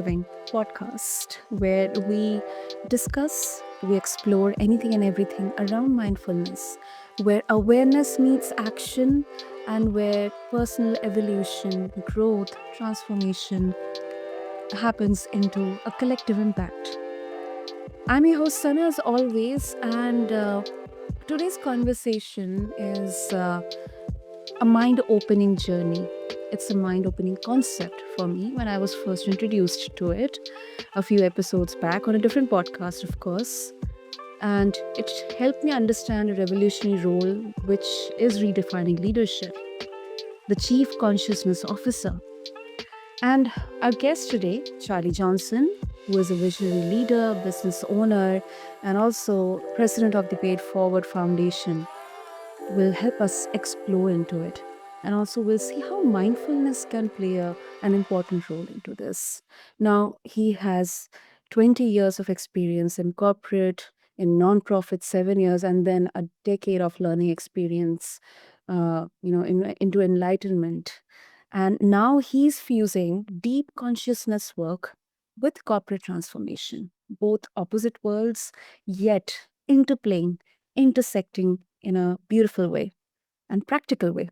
Living podcast, where we discuss, we explore anything and everything around mindfulness, where awareness meets action, and where personal evolution, growth, transformation happens into a collective impact. I'm your host, Sana, as always, and today's conversation is a mind opening journey. It's a mind opening concept for me when I was first introduced to it a few episodes back on a different podcast, of course. And it helped me understand a revolutionary role, which is redefining leadership, the Chief Consciousness Officer. And our guest today, Charley Johnson, who is a visionary leader, business owner, and also president of the Paid Forward Foundation, will help us explore into it. And also, we'll see how mindfulness can play an important role into this. Now, he has 20 years of experience in corporate, in nonprofit, 7 years, and then a decade of learning experience, into enlightenment. And now he's fusing deep consciousness work with corporate transformation, both opposite worlds, yet interplaying, intersecting in a beautiful way and practical way.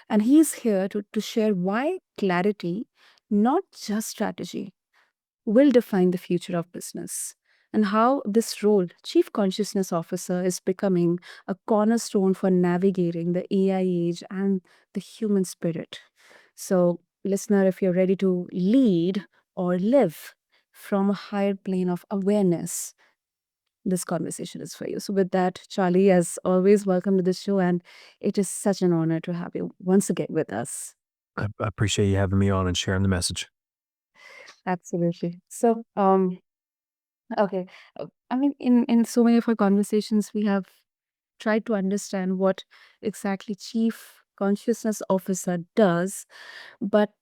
And he's here to share why clarity, not just strategy, will define the future of business, and how this role, Chief Consciousness Officer, is becoming a cornerstone for navigating the AI age and the human spirit. So, listener, if you're ready to lead or live from a higher plane of awareness, this conversation is for you. So, with that, Charlie, as always, welcome to the show. And it is such an honor to have you once again with us. I appreciate you having me on and sharing the message. Absolutely. So, okay. I mean, in so many of our conversations, we have tried to understand what exactly Chief Consciousness Officer does. But,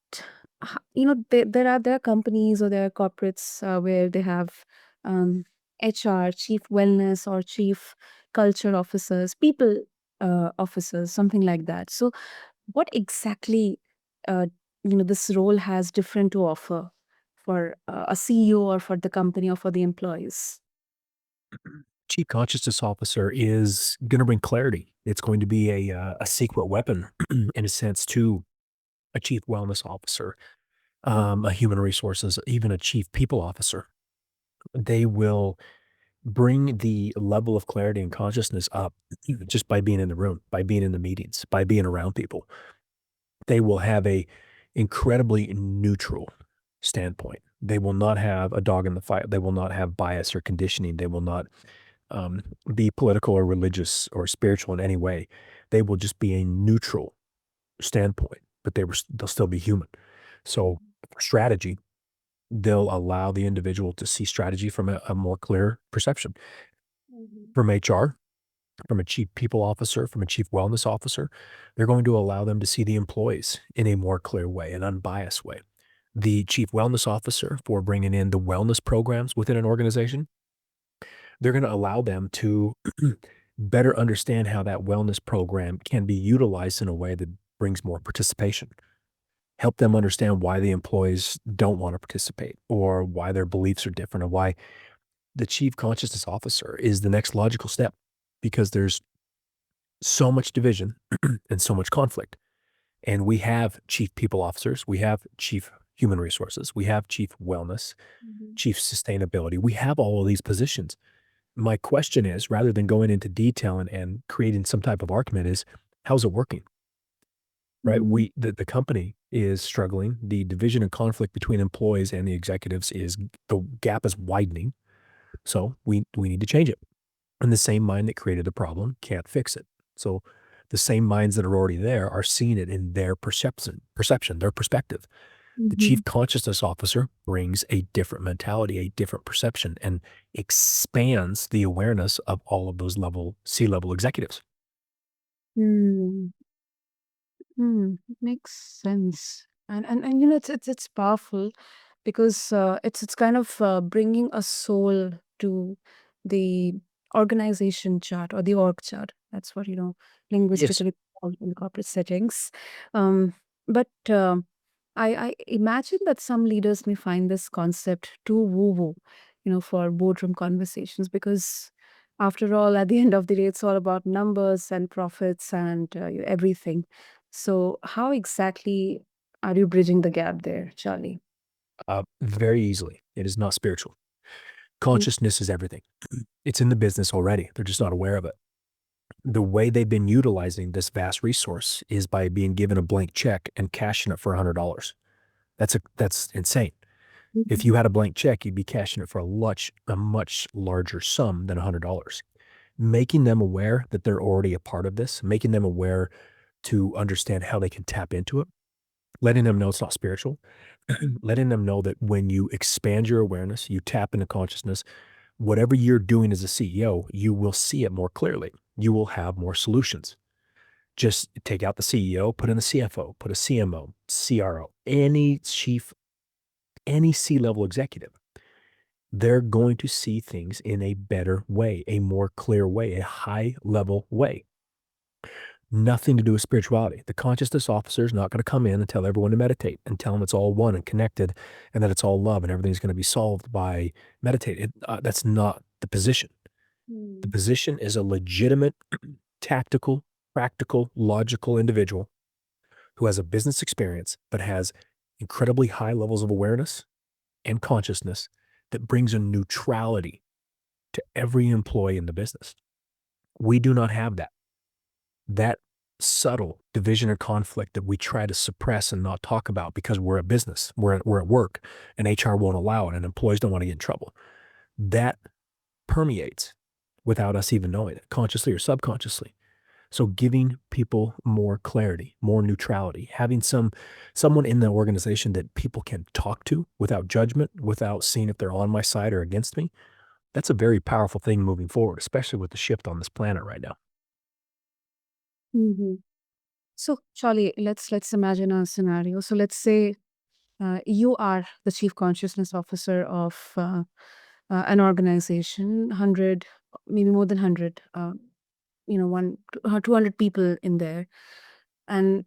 there are companies or there are corporates where they have um, HR, Chief Wellness, or Chief Culture Officers, people officers, something like that. So, what exactly uh, this role has different to offer for a CEO or for the company or for the employees? Chief Consciousness Officer is going to bring clarity. It's going to be a secret weapon, in a sense, to a Chief Wellness Officer, a Human Resources, even a Chief People Officer. They will bring the level of clarity and consciousness up just by being in the room, by being in the meetings, by being around people. They will have a incredibly neutral standpoint. They will not have a dog in the fight. They will not have bias or conditioning. They will not be political or religious or spiritual in any way. They will just be a neutral standpoint, but they'll still be human. So for strategy, they'll allow the individual to see strategy from a more clear perception. Mhm. From HR, from a chief people officer, from a chief wellness officer, they're going to allow them to see the employees in a more clear way, an unbiased way. The chief wellness officer, for bringing in the wellness programs within an organization, they're going to allow them to better understand how that wellness program can be utilized in a way that brings more participation. Help them understand why the employees don't want to participate, or why their beliefs are different, or why the chief consciousness officer is the next logical step, because there's so much division and so much conflict. And we have chief people officers, we have chief human resources, we have chief wellness, Mhm. chief sustainability. We have all of these positions. My question is, rather than going into detail and creating some type of argument, is how's it working? Right? Mhm. The company is struggling. The division and conflict between employees and the executives is, the gap is widening. So we need to change it. And the same mind that created the problem can't fix it. So the same minds that are already there are seeing it in their perception, their perspective. The chief Mhm. consciousness officer brings a different mentality, a different perception, and expands the awareness of all of those C-level executives. Hmm. Hmm. Makes sense. And it's powerful because it's kind of bringing a soul to the organization chart or the org chart. That's what Yes. linguistically called in corporate settings. Um, but I imagine that some leaders may find this concept too woo-woo, for boardroom conversations because, after all, at the end of the day, it's all about numbers and profits and everything. So, how exactly are you bridging the gap there, Charlie? Very easily. It is not spiritual. Mm. Consciousness is everything. It's in the business already. They're just not aware of it. The way they've been utilizing this vast resource is by being given a blank check and cashing it for $100. That's insane. If you Mhm. had a blank check, you'd be cashing it for a much larger sum than $100. Making them aware that they're already a part of this, making them aware to understand how they can tap into it, letting them know it's not spiritual, letting them know that when you expand your awareness, you tap into consciousness, whatever you're doing as a CEO, you will see it more clearly. You will have more solutions. Just take out the CEO, put in a CFO, put a CMO, CRO, any C-level executive. They're going to see things in a better way, a more clear way, a high level way. Nothing to do with spirituality. The consciousness officer is not going to come in and tell everyone to meditate and tell them it's all one and connected and that it's all love and everything's going to be solved by meditating. That's not the position. The Mm. position is a legitimate, tactical, practical, logical individual who has a business experience but has incredibly high levels of awareness and consciousness that brings a neutrality to every employee in the business. We do not have that. That subtle division or conflict that we try to suppress and not talk about because we're a business, we're at work, and HR won't allow it, and employees don't want to get in trouble. That permeates without us even knowing it, consciously or subconsciously. So giving people more clarity, more neutrality, having someone in the organization that people can talk to without judgment, without seeing if they're on my side or against me, that's a very powerful thing moving forward, especially with the shift on this planet right now. Mhm. So, Charlie, let's imagine a scenario. So, let's say you are the chief consciousness officer of an organization, 100, maybe more than 100, 200 people in there. And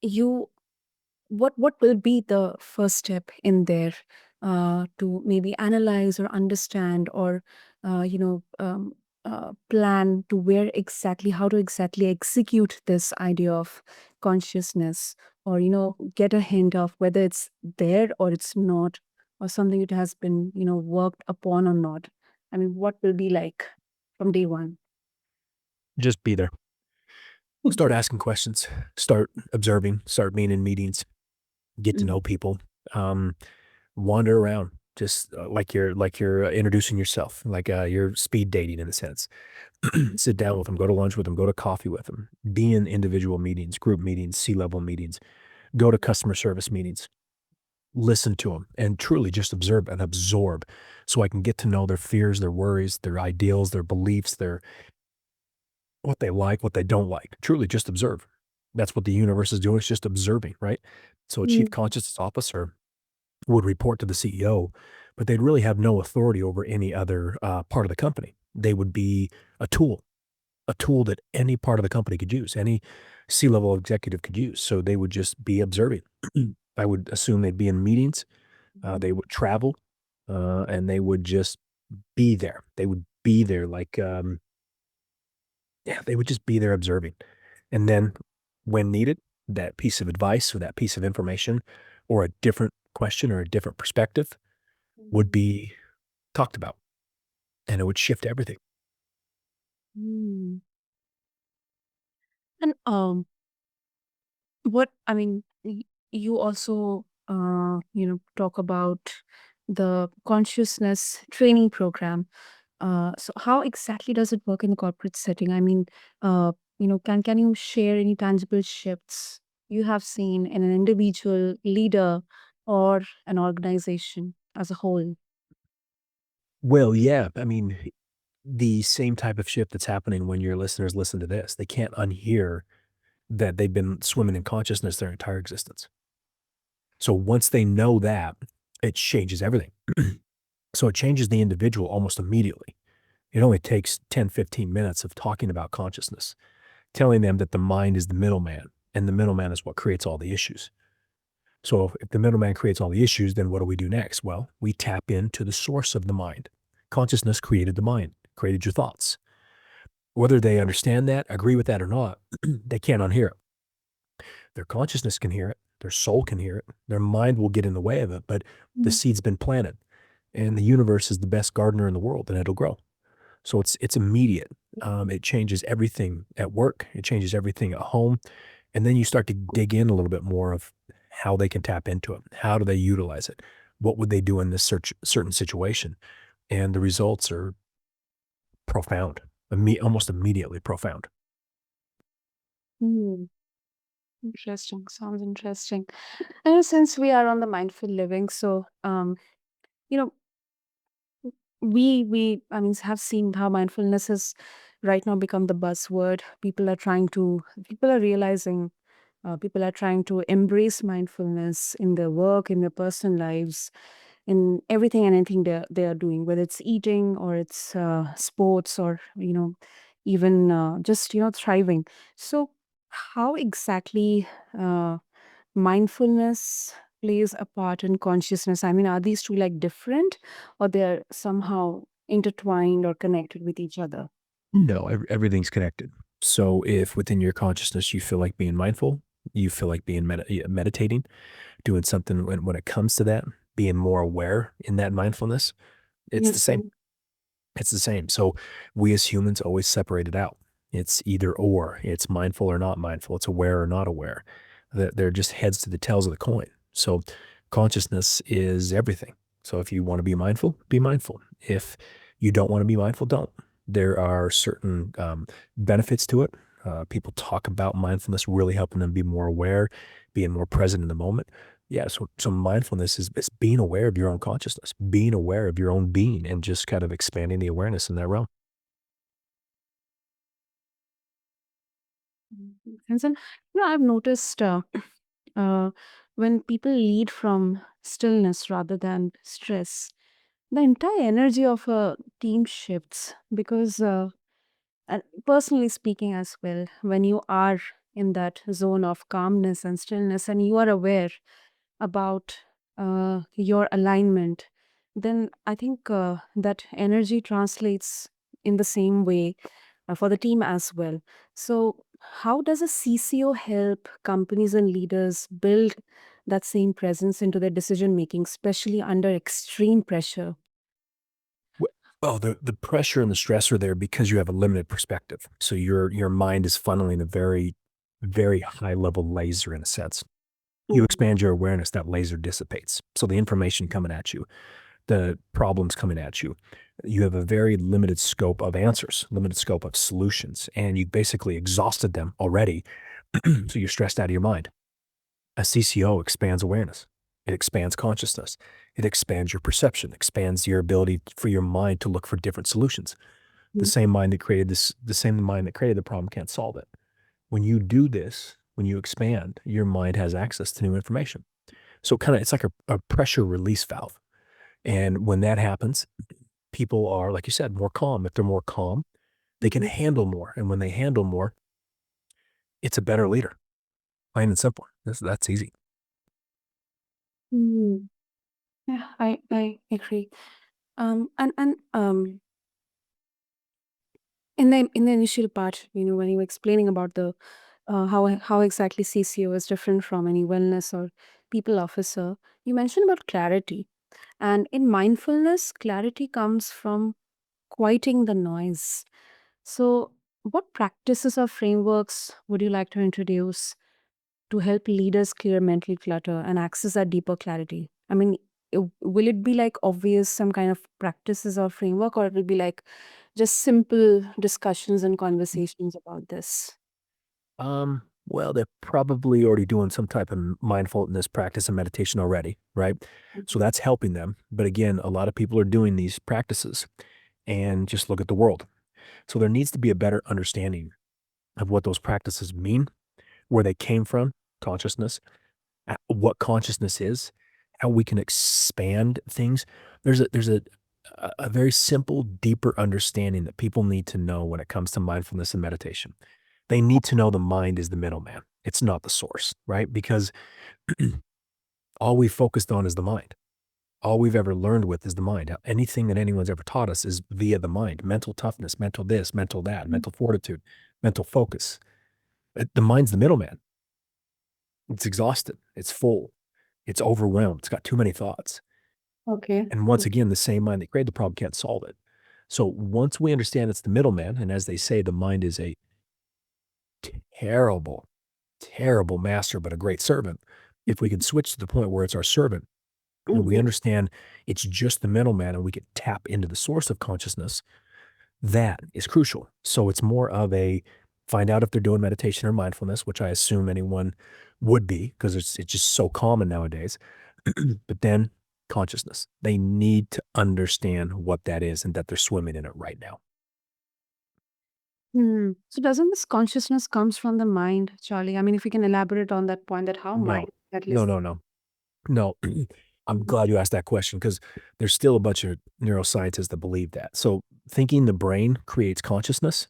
you what will be the first step in there to maybe analyze or understand or plan to where exactly how to exactly execute this idea of consciousness, or get a hint of whether it's there or it's not, or something it has been worked upon or not. I mean, what will be like from day one? Just be there. Start asking questions, start observing, start being in meetings, get to Mhm. know people, um, wander around, just like you're introducing yourself, like you're speed dating in a sense. Sit down with them, go to lunch with them, go to coffee with them, be in individual meetings, group meetings, C-level meetings, go to customer service meetings, listen to them, and truly just observe and absorb, so I can get to know their fears, their worries, their ideals, their beliefs, their what they like, what they don't like. Truly just observe. That's what the universe is doing. It's just observing, right? So a chief Mm. consciousness officer would report to the CEO, but they'd really have no authority over any other part of the company. They would be a tool, a tool that any part of the company could use, any C-level executive could use. So they would just be observing. I would assume they'd be in meetings, they would travel, and they would just be there. They would be there like, yeah, they would just be there observing. And then when needed, that piece of advice or that piece of information or a different question or a different perspective would Mhm. be talked about, and it would shift everything. Mm. And what I mean, you also talk about the consciousness training program. So how exactly does it work in the corporate setting? I mean, can you share any tangible shifts you have seen in an individual leader or an organization as a whole? Well, yeah, I mean, the same type of shift that's happening when your listeners listen to this, they can't unhear that they've been swimming in consciousness their entire existence. So once they know that, it changes everything. So it changes the individual almost immediately. It only takes 10, 15 minutes of talking about consciousness, telling them that the mind is the middleman and the middleman is what creates all the issues. So if the middleman creates all the issues, then what do we do next? Well, we tap into the source of the mind. Consciousness created the mind, created your thoughts. Whether they understand that, agree with that or not, they can't unhear it. Their consciousness can hear it, their soul can hear it, their mind will get in the way of it, but the Mm. seed's been planted. And the universe is the best gardener in the world, and it'll grow. So it's immediate. It changes everything at work. It changes everything at home. And then you start to dig in a little bit more of how they can tap into it. How do they utilize it? What would they do in this certain situation? And the results are profound, almost immediately profound. Hmm. Interesting. Sounds interesting. And since we are on the mindful living, so you know, we I mean have seen how mindfulness has right now become the buzzword. People are realizing, people are trying to embrace mindfulness in their work, in their personal lives, in everything and anything they are doing, whether it's eating or it's sports or even just thriving. So how exactly uh, mindfulness plays a part in consciousness? I mean, are these two like different, or they're somehow intertwined or connected with each other? No, everything's connected. So if within your consciousness you feel like being mindful, you feel like being meditating, doing something when it comes to that, being more aware in that mindfulness, it's the Yes. same. It's the same. So we as humans always separate it out. It's either or. It's mindful or not mindful. It's aware or not aware. They're just heads to the tails of the coin. So consciousness is everything. So if you want to be mindful, be mindful. If you don't want to be mindful, don't. There are certain benefits to it. People talk about mindfulness really helping them be more aware, being more present in the moment. Yeah, so mindfulness is being aware of your own consciousness, being aware of your own being, and just kind of expanding the awareness in that realm. And then, I've noticed uh, when people lead from stillness rather than stress, the entire energy of a team shifts because, personally speaking, as well, when you are in that zone of calmness and stillness and you are aware about your alignment, then I think that energy translates in the same way for the team as well. So, how does a CCO help companies and leaders build that same presence into their decision making, especially under extreme pressure? W- Well, the pressure and the stress are there because you have a limited perspective. So your mind is funneling a very, very high level laser in a sense. You Mm. expand your awareness, that laser dissipates. So the information coming at you, the problems coming at you, you have a very limited scope of answers, limited scope of solutions, and you basically exhausted them already. So you're stressed out of your mind. A CCO expands awareness. It expands consciousness. It expands your perception, expands your ability for your mind to look for different solutions. The Mm. same mind that created this, the same mind that created the problem can't solve it. When you do this, when you expand, your mind has access to new information. So kind of it's like a pressure release valve. And when that happens, people are, like you said, more calm. If they're more calm, they can Mhm. handle more. And when they handle more, it's a better leader. Plain and simple. That's easy. Mm. Yeah, I agree. And in the initial part, when you were explaining about the how exactly CCO is different from any wellness or people officer, you mentioned about clarity. And in mindfulness, clarity comes from quieting the noise. So, what practices or frameworks would you like to introduce to help leaders clear mental clutter and access that deeper clarity? I mean, will it be like obvious some kind of practices or framework, or it will be like just simple discussions and conversations about this? Well, they're probably already doing some type of mindfulness practice and meditation already, right? So Mhm. that's helping them. But again, a lot of people are doing these practices and just look at the world. So there needs to be a better understanding of what those practices mean, where they came from, consciousness, what consciousness is, how we can expand things. There's a very simple, deeper understanding that people need to know when it comes to mindfulness and meditation. They need to know the mind is the middleman. It's not the source, right? Because All we focused on is the mind. All we've ever learned with is the mind. Anything that anyone's ever taught us is via the mind. Mental toughness, mental this, mental that, Mm. mental fortitude, mental focus. The mind's the middleman. It's exhausted. It's full. It's overwhelmed. It's got too many thoughts. Okay. And once again, the same mind that created the problem can't solve it. So once we understand it's the middleman, and as they say, the mind is a terrible, terrible master, but a great servant. If we can switch to the point where it's our servant and we Mhm. understand it's just the middleman and we can tap into the source of consciousness, that is crucial. So it's more of a find out if they're doing meditation or mindfulness, which I assume anyone would be because it's just so common nowadays. But then consciousness. They need to understand what that is and that they're swimming in it right now. Hmm. So doesn't this consciousness comes from the mind, Charlie? I mean, if we can elaborate on that point, that how No, mind, at no, least. no, no, no. I'm glad you asked that question because there's still a bunch of neuroscientists that believe that. So thinking the brain creates consciousness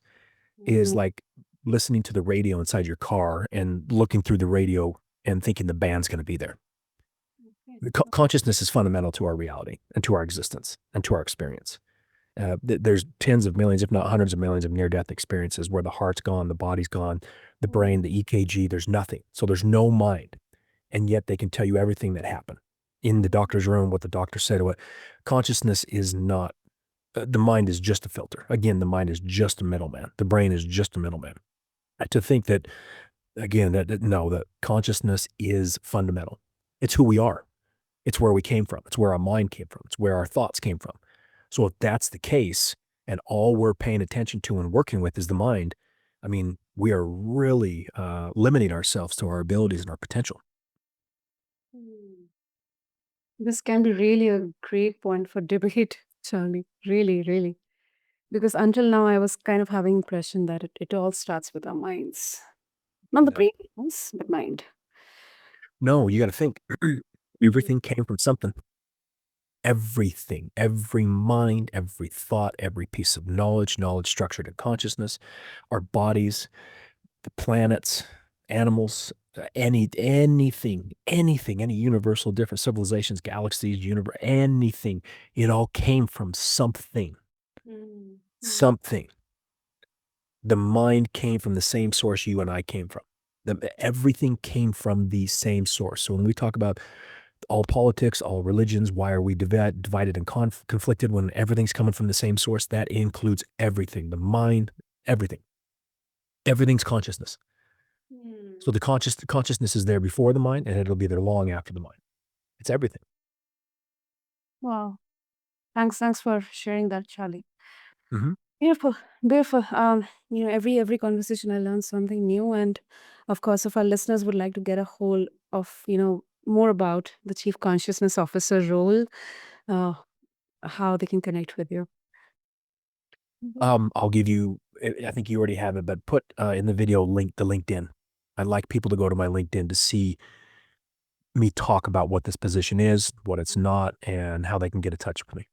is Mhm. like listening to the radio inside your car and looking through the radio and thinking the band's going to be there. Okay. Consciousness is fundamental to our reality and to our existence and to our experience. There's tens of millions, if not hundreds of millions, of near-death experiences where the heart's gone, the body's gone, the brain, the EKG. There's nothing. So there's no mind, and yet they can tell you everything that happened in the doctor's room, what the doctor said. What consciousness is not. The mind is just a filter. Again, the mind is just a middleman. The brain is just a middleman. To think that again, no, that consciousness is fundamental. It's who we are. It's where we came from. It's where our mind came from. It's where our thoughts came from. So if that's the case, and all we're paying attention to and working with is the mind, I mean, we are really limiting ourselves to our abilities and our potential. Hmm. This can be really a great point for debate, Charlie. Really, really. Because until now, I was kind of having impression that it all starts with our minds. Not the No, brain, yes, but mind. no, you got to think. Everything came from something. Everything, every mind, every thought, every piece of knowledge structured in consciousness, our bodies, the planets, animals, anything, any universal, different civilizations, galaxies, universe, anything. It all came from something. Mm, mm, Something. The mind came from the same source you and I came from. Everything came from the same source. So when we talk about all politics, all religions, why are we divided and conflicted when everything's coming from the same source? That includes everything, the mind, everything. Everything's consciousness. mm. So the consciousness is there before the mind, and it'll be there long after the mind. It's everything. Wow. Thanks for sharing that, Charlie. Mhm. Beautiful, beautiful. Every conversation I learn something new, and of course, if our listeners would like to get a hold of, more about the Chief Consciousness Officer role, uh, how they can connect with you. Mhm. I'll give you. I think you already have it, but put in the video link the LinkedIn. I'd like people to go to my LinkedIn to see me talk about what this position is, what it's not, and how they can get in touch with me.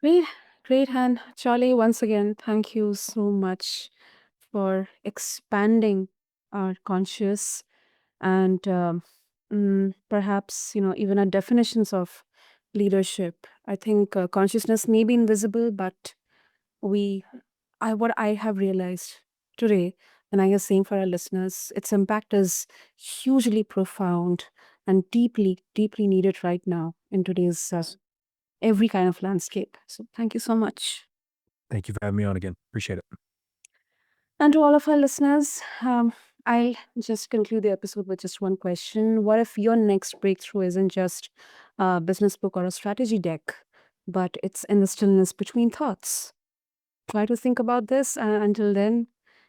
Great, great, and Charlie. Once again, thank you so much for expanding our conscious and perhaps even our definitions of leadership. I think consciousness may be invisible, but we I what I have realized today, and I was saying for our listeners, its impact is hugely profound and deeply, deeply needed right now in today's every kind of landscape. So thank you so much. Thank you for having me on again. Appreciate it. And to all of our listeners, I'll just conclude the episode with just one question. What if your next breakthrough isn't just a business book or a strategy deck, but it's in the stillness between thoughts? Try to think about this. And until then,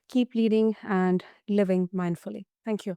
keep leading and living mindfully. Thank you.